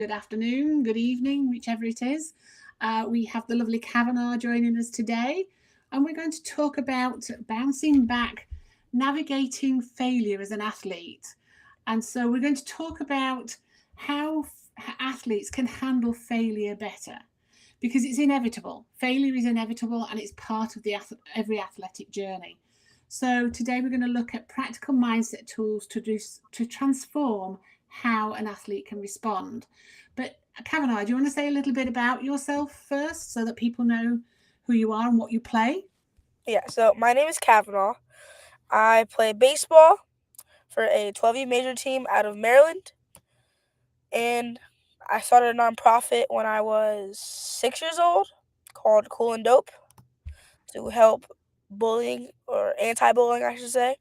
good afternoon, good evening, whichever it is. We have the lovely Kavanagh joining us today, and we're going to talk about bouncing back, navigating failure as an athlete. And so we're going to talk about how athletes can handle failure better because it's inevitable. Failure is inevitable and it's part of every athletic journey. So today we're going to look at practical mindset tools to transform how an athlete can respond. But Kavanagh, do you want to say a little bit about yourself first so that people know who you are and what you play? Yeah, so my name is Kavanaugh. I play baseball for a 12U major team out of Maryland, and I started a nonprofit when I was 6 years old called Cool and Dope to help bullying or anti-bullying, I should say.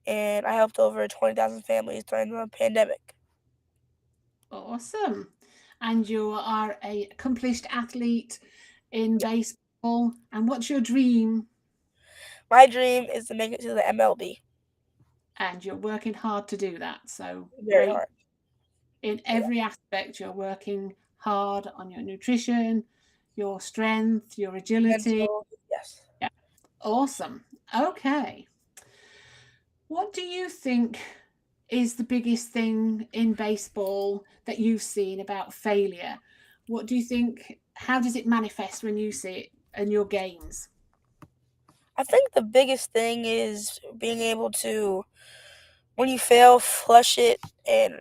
And I helped over 20,000 families during the pandemic. Awesome. And you are a accomplished athlete in baseball. And what's your dream? My dream is to make it to the MLB. And you're working hard to do that. So Very great. hard. In Yeah. every aspect, you're working hard on your nutrition, your strength, your agility. Mental, yes. Yeah. Awesome. Okay. What do you think is the biggest thing in baseball that you've seen about failure? What do you think? How does it manifest when you see it in your games? I think the biggest thing is being able to, when you fail, flush it and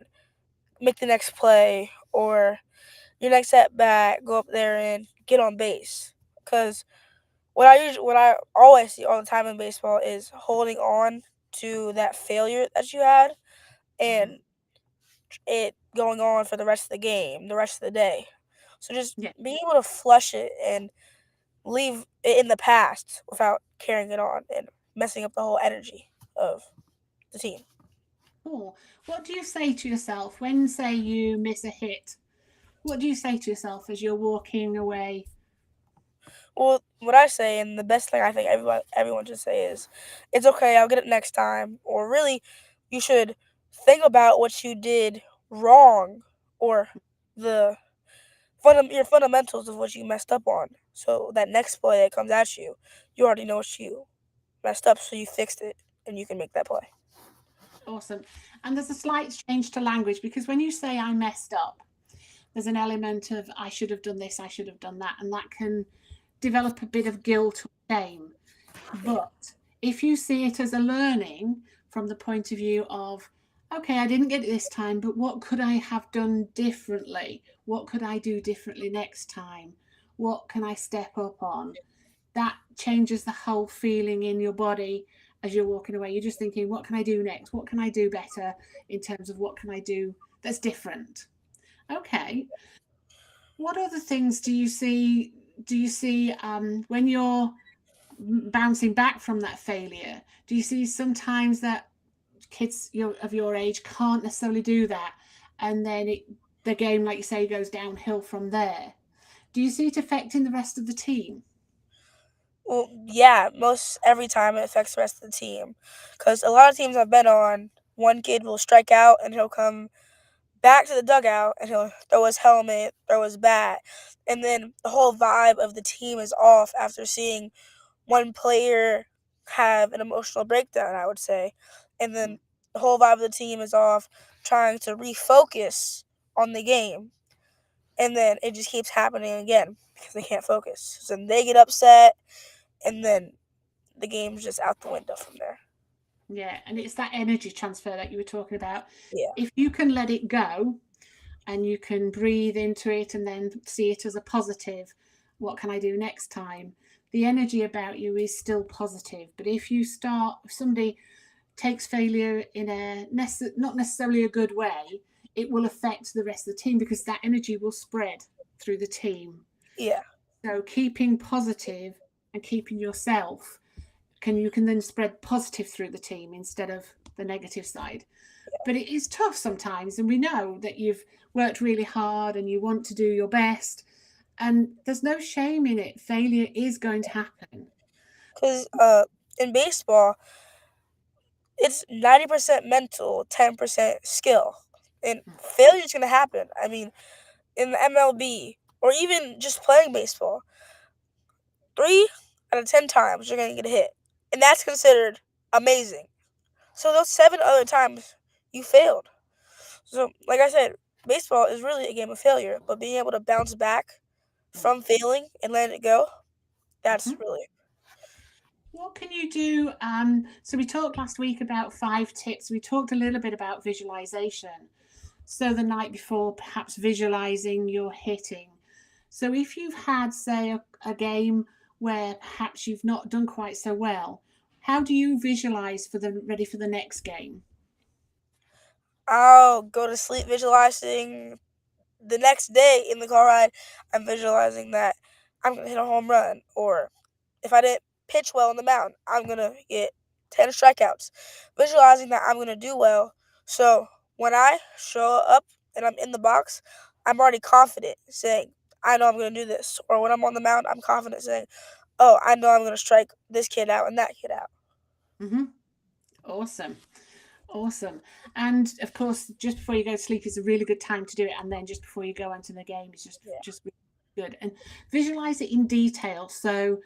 make the next play or your next at bat, go up there and get on base. Because what I always see all the time in baseball is holding on to that failure that you had Mhm. and it going on for the rest of the game, the rest of the day. So just Yeah. being able to flush it and leave it in the past without carrying it on and messing up the whole energy of the team. Cool. What do you say to yourself when, say, you miss a hit? What do you say to yourself as you're walking away? Well, what I say, and the best thing I think everyone should say is, "It's okay. I'll get it next time." Or really, you should think about what you did wrong, or the your fundamentals of what you messed up on. So that next play that comes at you, you already know what you messed up, so you fixed it, and you can make that play. Awesome. And there's a slight change to language because when you say I messed up, there's an element of I should have done this, I should have done that, and that can develop a bit of guilt or shame. Yeah. But if you see it as a learning from the point of view of, okay, I didn't get it this time, but what could I have done differently? What could I do differently next time? What can I step up on? That changes the whole feeling in your body as you're walking away. You're just thinking, what can I do next? What can I do better in terms of what can I do that's different? Okay. What other things do you see? Do you see when you're bouncing back from that failure? Do you see sometimes that kids of your age can't necessarily do that, and then the game, like you say, goes downhill from there? Do you see it affecting the rest of the team? Well, yeah, most every time it affects the rest of the team, because a lot of teams I've been on, one kid will strike out and he'll come back to the dugout and he'll throw his helmet, throw his bat, and then the whole vibe of the team is off after seeing one player have an emotional breakdown, I would say. And then the whole vibe of the team is off trying to refocus on the game. And then it just keeps happening again because they can't focus. So then they get upset and then the game's just out the window from there. Yeah, and it's that energy transfer that you were talking about. Yeah. If you can let it go and you can breathe into it and then see it as a positive, what can I do next time? The energy about you is still positive. But if somebody takes failure in not necessarily a good way, it will affect the rest of the team because that energy will spread through the team. Yeah. So keeping positive and keeping yourself you can then spread positive through the team instead of the negative side. But it is tough sometimes, and we know that you've worked really hard and you want to do your best, and there's no shame in it. Failure is going to happen. Because in baseball, it's 90% mental, 10% skill. And failure's going to happen. I mean, in the MLB or even just playing baseball, 3 out of 10 times you're going to get a hit. And that's considered amazing. So those 7 other times you failed. So, like I said, baseball is really a game of failure, but being able to bounce back Mm. from failing and letting it go, that's Mhm. really. What can you do? So we talked last week about 5 tips. We talked a little bit about visualization. So the night before, perhaps visualizing your hitting. So if you've had, say, a game where perhaps you've not done quite so well, how do you visualize for the ready for the next game? I'll go to sleep visualizing the next day in the car ride. I'm visualizing that I'm going to hit a home run, or if I didn't pitch well on the mound, I'm going to get 10 strikeouts. Visualizing that I'm going to do well. So when I show up and I'm in the box, I'm already confident saying, I know I'm going to do this. Or when I'm on the mound, I'm confident saying, oh, I know I'm going to strike this kid out and that kid out. Mm-hmm. Awesome. Awesome. And of course, just before you go to sleep is a really good time to do it. And then just before you go into the game is Yeah. just really good. And visualize it in detail. So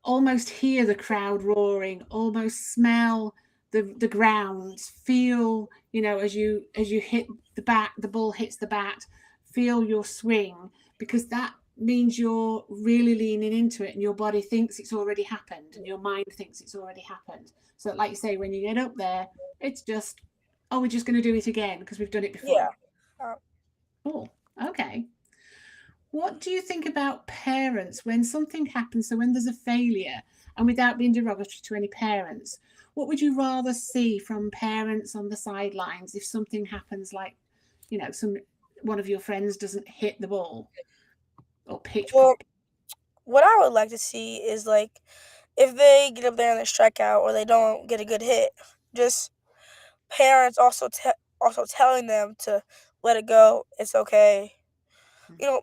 almost hear the crowd roaring, almost smell the ground, feel, as you hit the bat, the ball hits the bat, feel your swing, because that means you're really leaning into it and your body thinks it's already happened and your mind thinks it's already happened. So like you say, when you get up there, it's just, oh, we're just going to do it again because we've done it Yeah. before. Uh, Cool. Okay. What do you think about parents when something happens? So, when there's a failure, and without being derogatory to any parents, what would you rather see from parents on the sidelines if something happens, like, some one of your friends doesn't hit the ball or pitch well, properly? what I would like to see is like if they get up there and they strike out or they don't get a good hit, just parents also telling them to let it go. It's okay.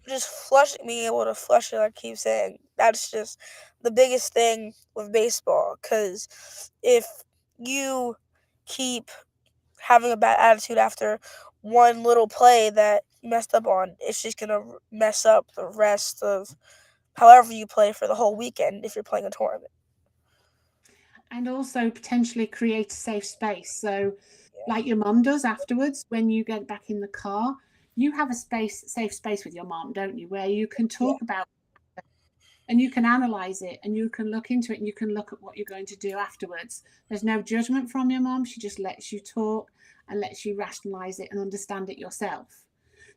Just being able to flush it. Like I keep saying, that's just the biggest thing with baseball. Because if you keep having a bad attitude after one little play that you messed up on, it's just gonna mess up the rest of however you play for the whole weekend if you're playing a tournament. And also potentially create a safe space. So, like your mum does afterwards, when you get back in the car, you have a safe space with your mom, don't you, where you can Yeah, talk about and you can analyze it and you can look into it and you can look at what you're going to do afterwards. There's no judgment from your mom. She just lets you talk and lets you rationalize it and understand it yourself.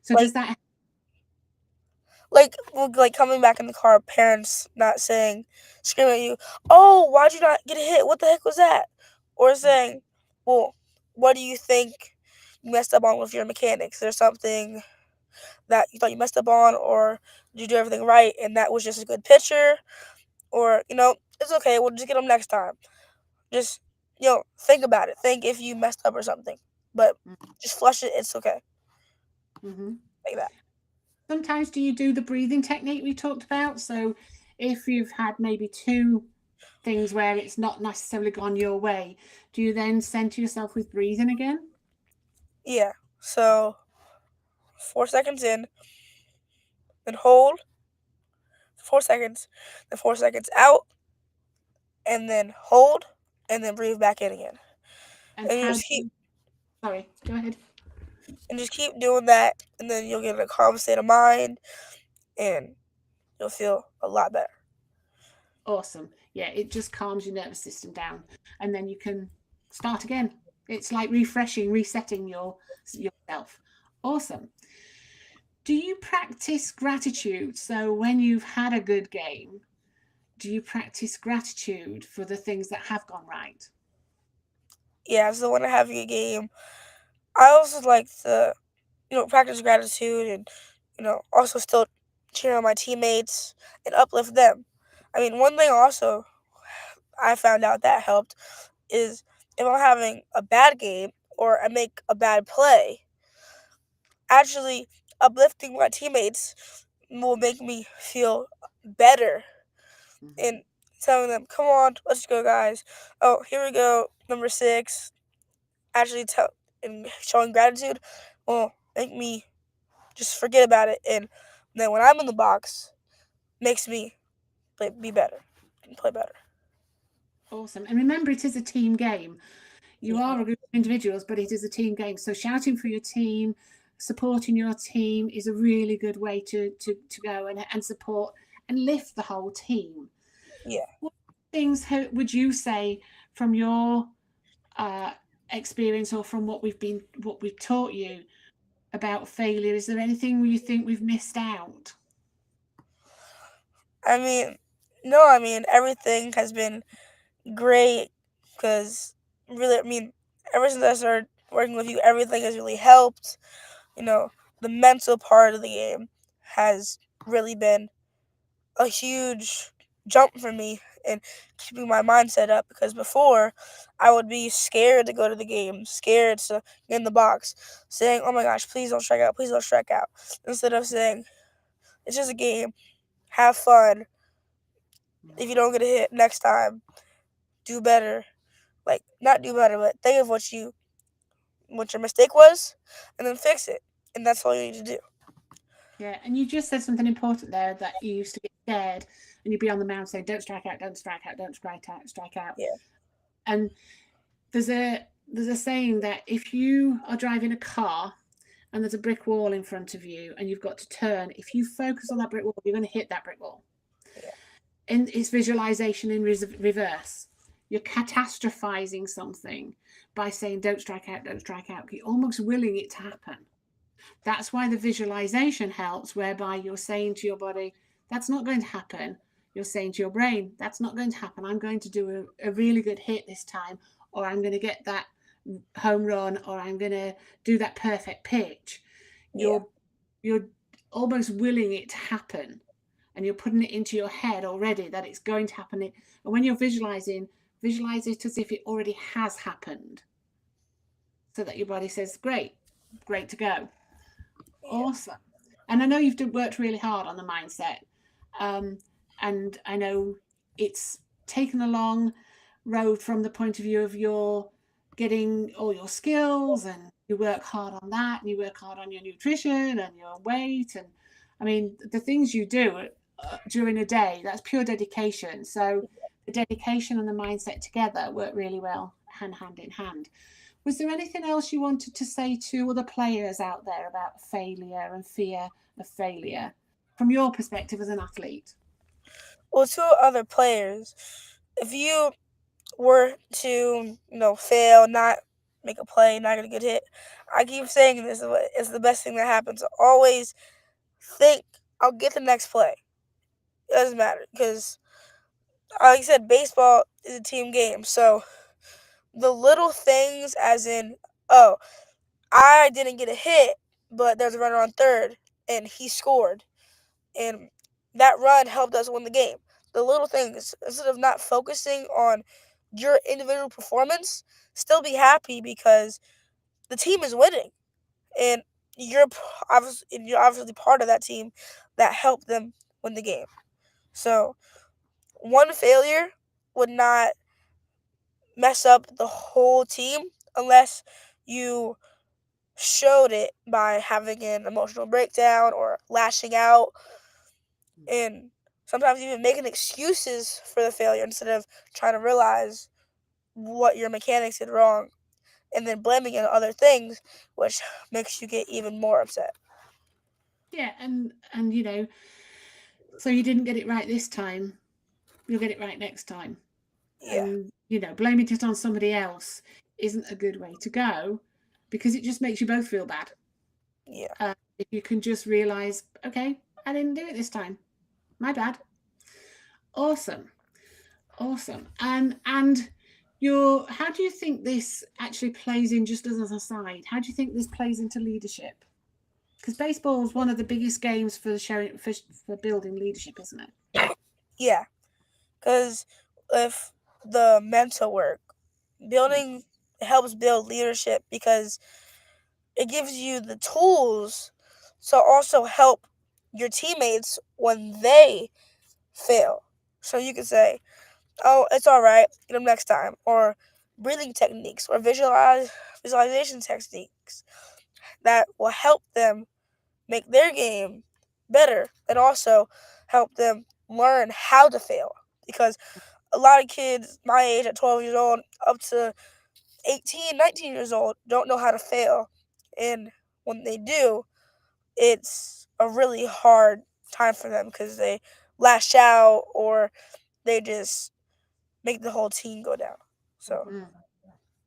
So like does that like coming back in the car, parents not saying, screaming at you, "Oh, why'd you not get a hit? What the heck was that?" Or saying, "Well, what do you think you messed up on with your mechanics? There's something that you thought you messed up on, or did you do everything right and that was just a good pitcher? Or it's okay. We'll just get them next time. Just think about it. Think if you messed up or something, but just flush it. It's okay, mm-hmm. like that." Sometimes do you do the breathing technique we talked about? So if you've had maybe two things where it's not necessarily gone your way, do you then center yourself with breathing again? Yeah. So 4 seconds in, then hold 4 seconds, then 4 seconds out, and then hold, and then breathe back in again. And And you how just do keep you, sorry, go ahead. doing that, and then you'll get in a calm state of mind, and you'll feel a lot better. Awesome. Yeah, it just calms your nervous system down, and then you can start again. It's like refreshing, resetting yourself. Awesome. Do you practice gratitude? So when you've had a good game, do you practice gratitude for the things that have gone right? Yeah. So when I'm having a game, I also like to practice gratitude and also still cheer on my teammates and uplift them. I mean, one thing also I found out that helped is if I'm having a bad game or I make a bad play, actually uplifting my teammates will make me feel better Mm-hmm. and telling them, "Come on, let's go, guys. Oh, here we go, number 6." Actually, tell and showing gratitude will make me just forget about it. And then when I'm in the box, makes me be better and play better. Awesome. And remember, it is a team game. You Yeah. are a group of individuals, but it is a team game. So shouting for your team, supporting your team is a really good way to go and support and lift the whole team. Yeah. What things would you say from your experience or from what we've taught you about failure? Is there anything you think we've missed out? I mean, no, I mean, everything has been great because really, I mean, ever since I started working with you, everything has really helped. You know, the mental part of the game has really been a huge jump for me in keeping my mindset up because before I would be scared to go to the game, scared to get in the box, saying, "Oh my gosh, please don't strike out, please don't strike out," instead of saying, "It's just a game, have fun. If you don't get a hit next time, do better." Like not do better, but think of what your mistake was, and then fix it, and that's all you need to do. Yeah, and you just said something important there, that you used to get scared and you'd be on the mound saying, "Don't strike out, don't strike out, don't strike out, strike out." Yeah, And there's a saying that if you are driving a car and there's a brick wall in front of you and you've got to turn, if you focus on that brick wall, you're going to hit that brick wall. yeah, And it's visualization in reverse. You're catastrophizing something by saying, "Don't strike out, don't strike out." You're almost willing it to happen. That's why the visualization helps, whereby you're saying to your body, "That's not going to happen." You're saying to your brain, "That's not going to happen. I'm going to do a really good hit this time, or I'm going to get that home run, or I'm going to do that perfect pitch." yeah, You're almost willing it to happen, and you're putting it into your head already that it's going to happen. And when you're visualizing, visualize it as if it already has happened, so that your body says, "Great, great to go." yeah, Awesome. And I know you've worked really hard on the mindset. Um, and I know it's taken a long road from the point of view of your getting all your skills, and you work hard on that, and you work hard on your nutrition and your weight. And I mean, the things you do during a day, that's pure dedication. So the dedication and the mindset together work really well, hand in hand. Was there anything else you wanted to say to other players out there about failure and fear of failure from your perspective as an athlete? Well, to other players, if you were to fail, not make a play, not get a good hit, I keep saying this is the best thing that happens. Always think, "I'll get the next play." It doesn't matter because, like I said, baseball is a team game. So the little things, as in, oh, I didn't get a hit, but there's a runner on third, and he scored, and that run helped us win the game. The little things, instead of not focusing on your individual performance, still be happy because the team is winning, and you're obviously part of that team that helped them win the game. So one failure would not mess up the whole team unless you showed it by having an emotional breakdown or lashing out and sometimes even making excuses for the failure instead of trying to realize what your mechanics did wrong and then blaming it on other things, which makes you get even more upset. Yeah, and so you didn't get it right this time, you'll get it right next time. Yeah, And blaming it on somebody else isn't a good way to go, because it just makes you both feel bad. yeah, If you can just realize, "Okay, I didn't do it this time, my bad." Awesome. Awesome. And your how do you think this actually plays in, just as an aside, how do you think this plays into leadership? Because baseball is one of the biggest games for showing for building leadership, isn't it? yeah. Because if the mental work, building helps build leadership because it gives you the tools to also help your teammates when they fail. So you can say, "Oh, it's all right. Get them next time," or breathing techniques or visualization techniques that will help them make their game better and also help them learn how to fail. Because a lot of kids my age at 12 years old up to 18, 19 years old don't know how to fail. And when they do, it's a really hard time for them because they lash out or they just make the whole team go down. So,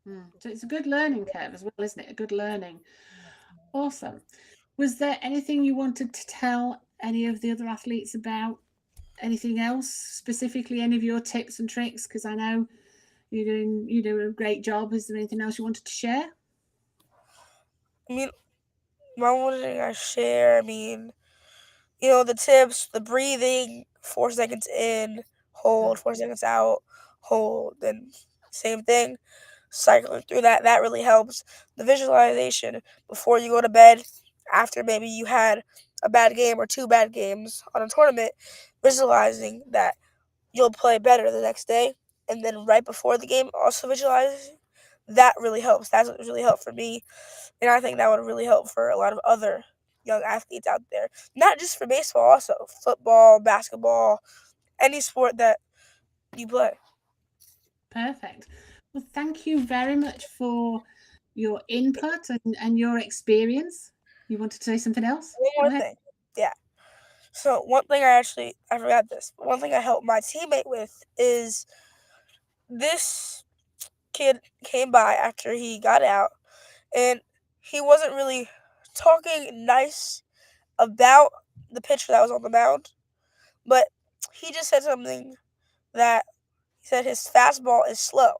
Mm, So it's a good learning curve as well, isn't it? A good learning. Awesome. Was there anything you wanted to tell any of the other athletes about? Anything else specifically? Any of your tips and tricks? Because I know you do a great job. Is there anything else you wanted to share? I mean, one thing I share, the tips, the breathing, 4 seconds in, Mm, hold, 4 seconds out, hold, then same thing, cycling through that. That really helps. The visualization before you go to bed, after maybe you had a bad game or two bad games on a tournament, visualizing that you'll play better the next day. And then right before the game, also visualizing. That really helps. That's what really helped for me. And I think that would really help for a lot of other young athletes out there. Not just for baseball, also football, basketball, any sport that you play. Perfect. Well, thank you very much for your input and your experience. You wanted to say something else? One Go more ahead. thing. Yeah. So one thing I forgot this. One thing I helped my teammate with is this kid came by after he got out and he wasn't really talking nice about the pitcher that was on the mound, but he just said something that he said his fastball is slow.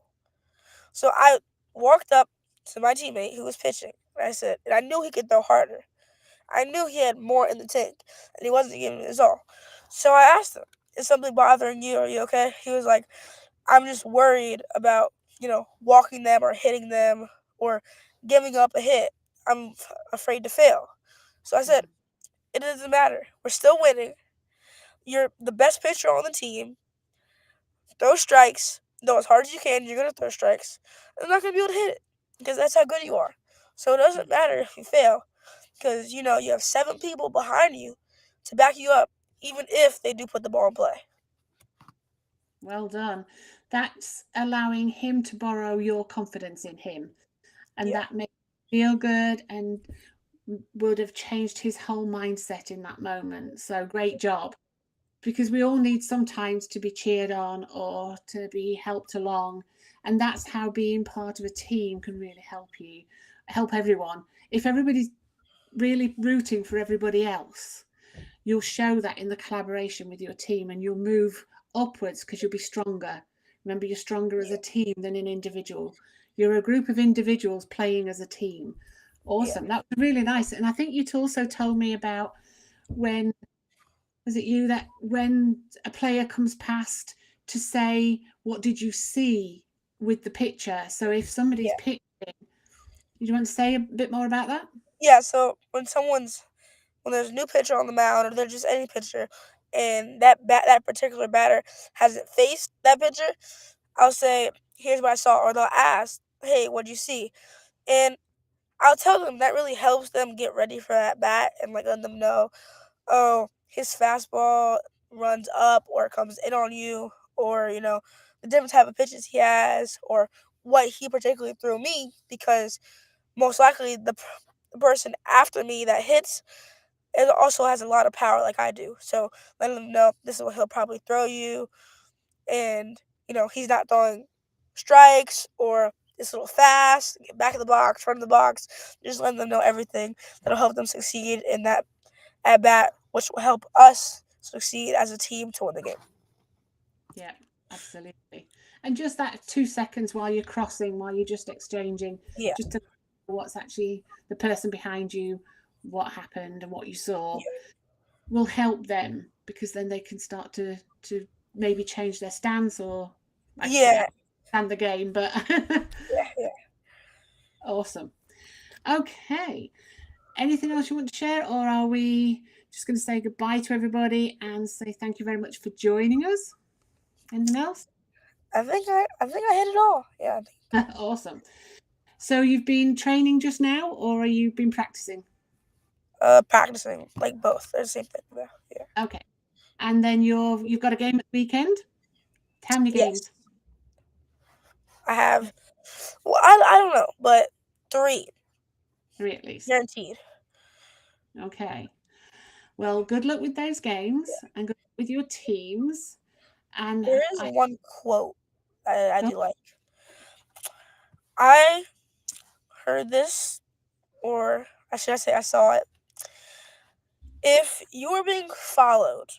So I walked up to my teammate who was pitching and I said, and I knew he could throw harder. I knew he had more in the tank and he wasn't giving it his all. So I asked him, is something bothering you? Are you okay? He was like, I'm just worried about, walking them or hitting them or giving up a hit. I'm afraid to fail. So I said, Mm. it doesn't matter. We're still winning. You're the best pitcher on the team. Throw strikes. Throw as hard as you can. You're going to throw strikes. And they're not going to be able to hit it because that's how good you are. So it doesn't matter if you fail because, you have 7 people behind you to back you up, even if they do put the ball in play. Well done. That's allowing him to borrow your confidence in him. And Yeah. that makes him feel good and would have changed his whole mindset in that moment. So great job. Because we all need sometimes to be cheered on or to be helped along. And that's how being part of a team can really help everyone. If everybody's really rooting for everybody else, you'll show that in the collaboration with your team and you'll move upwards because you'll be stronger. Remember, you're stronger as a team than an individual. You're a group of individuals playing as a team. Yeah. Awesome. That was really nice. And I think you also told me about when, was it you, that when a player comes past to say, what did you see with the picture? So if somebody's Yeah. pitching, do you want to say a bit more about that? Yeah. So when there's a new pitcher on the mound or there's just any pitcher and that particular batter hasn't faced that pitcher, I'll say, "Here's what I saw," or they'll ask, "Hey, what'd you see?" And I'll tell them that really helps them get ready for that bat and like let them know, oh, his fastball runs up or it comes in on you, or the different type of pitches he has, or what he particularly threw me because most likely the person after me that hits it also has a lot of power like I do. So letting them know this is what he'll probably throw you, and he's not throwing strikes or it's a little fast, get back in the box, front of the box. Just letting them know everything that'll help them succeed in that at bat, which will help us succeed as a team to win the game. Yeah, absolutely. And just that 2 seconds while you're crossing, while you're just exchanging, Yeah, just to know what's actually the person behind you, what happened and what you saw yeah, will help them because then they can start to maybe change their stance or like I say, yeah, understand the game. But yeah. awesome. Okay. Anything else you want to share, or are we just going to say goodbye to everybody and say thank you very much for joining us? Anything else? I think I hit it all. Yeah. Awesome. So you've been training just now, or are you been practicing? practicing, like both. They're the same thing. Yeah. Okay. And then you've got a game at the weekend? How many Yes. games? I have. Well, I don't know, but 3 3 at least. guaranteed. Okay. Well, good luck with those games and good luck with your teams. And There is I one quote I go do like. I heard this, or I should I say I saw it. If you were being followed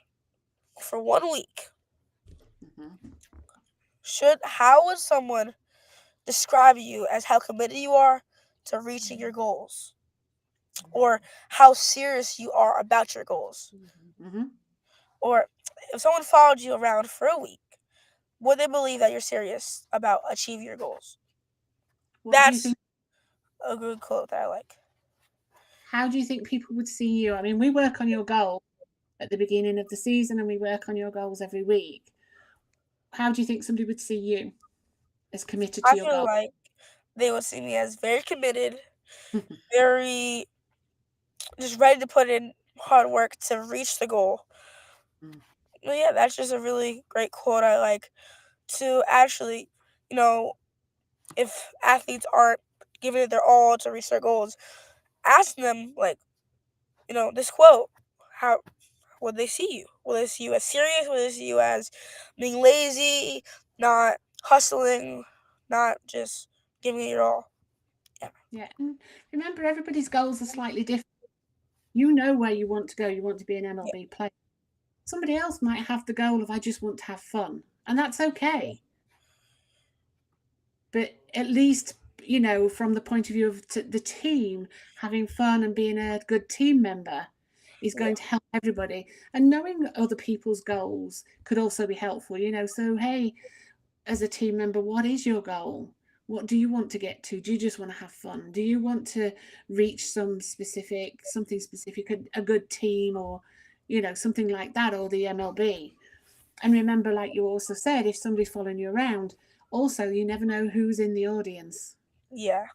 for 1 week, Mhm. how would someone describe you as how committed you are to reaching your goals, or how serious you are about your goals? Mhm. Or if someone followed you around for a week, would they believe that you're serious about achieving your goals? What do you That's think? a good quote that I like. How do you think people would see you? I mean, we work on your goal at the beginning of the season and we work on your goals every week. How do you think somebody would see you as committed to I your feel goal? like they would see me as very committed, very just ready to put in hard work to reach the goal. Well, yeah, that's just a really great quote I like to actually, you know, if athletes aren't giving it their all to reach their goals, ask them, like, this quote, how will they see you? Will they see you as serious? Will they see you as being lazy, not hustling, not just giving it your all? Yeah. Yeah. And remember, everybody's goals are slightly different. You know where you want to go. You want to be an Yeah. MLB player. Somebody else might have the goal of, I just want to have fun. And that's okay. But at least, from the point of view of the team, having fun and being a good team member is Yeah. going to help everybody. And knowing other people's goals could also be helpful, So, hey, as a team member, what is your goal? What do you want to get to? Do you just want to have fun? Do you want to reach something specific, a good team, or something like that, or the MLB? And remember, like you also said, if somebody's following you around, also you never know who's in the audience. Yeah.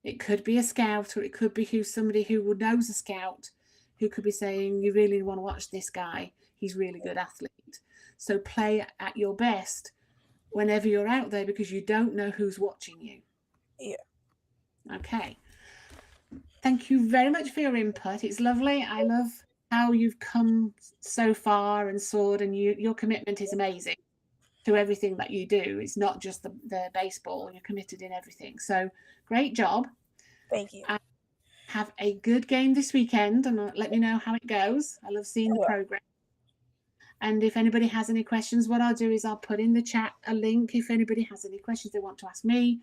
It could be a scout, or it could be somebody who knows a scout, who could be saying, you really want to watch this guy. He's a really good athlete. So play at your best whenever you're out there, because you don't know who's watching you. Yeah. Okay. Thank you very much for your input. It's lovely. I love how you've come so far and soared, and your commitment is amazing to everything that you do. It's not just the baseball. You're committed in everything. So great job. Thank you. And have a good game this weekend, and let me know how it goes. I love seeing the Well, progress. And if anybody has any questions, what I'll do is I'll put in the chat a link if anybody has any questions they want to ask me.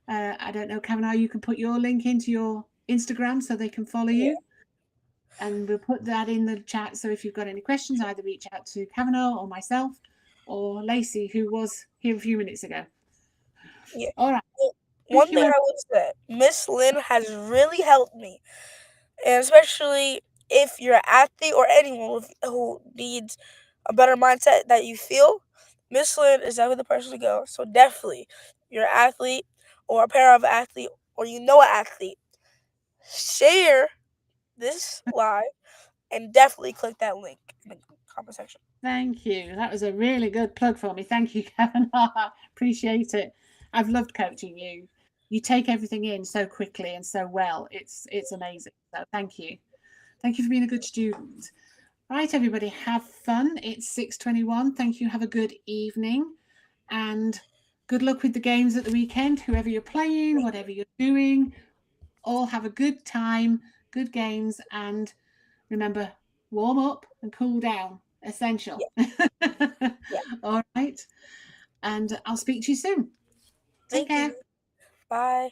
I don't know, Kavanaugh, you can put your link into your Instagram so they can follow yeah. you. And we'll put that in the chat. So if you've got any questions, either reach out to Kavanaugh or myself or Lacey, who was here a few minutes ago. Yeah. All right. One Thank you, thing I would say, Miss Lynn has really helped me, and especially if you're an athlete or anyone who needs a better mindset that you feel, Miss Lynn is definitely the person to go. So definitely, if you're an athlete or a parent of an athlete or you know an athlete, share this live and definitely click that link in the comment section. Thank you. That was a really good plug for me. Thank you, Kavanaugh. Appreciate it. I've loved coaching you. You take everything in so quickly and so well. It's amazing. So thank you. Thank you for being a good student. Right, everybody, have fun. It's 6:21. Thank you. Have a good evening. And good luck with the games at the weekend. Whoever you're playing, whatever you're doing, all have a good time, good games, and remember, warm up and cool down. Essential. Yeah. Yeah. All right. And I'll speak to you soon. Take Thank care. you. Bye.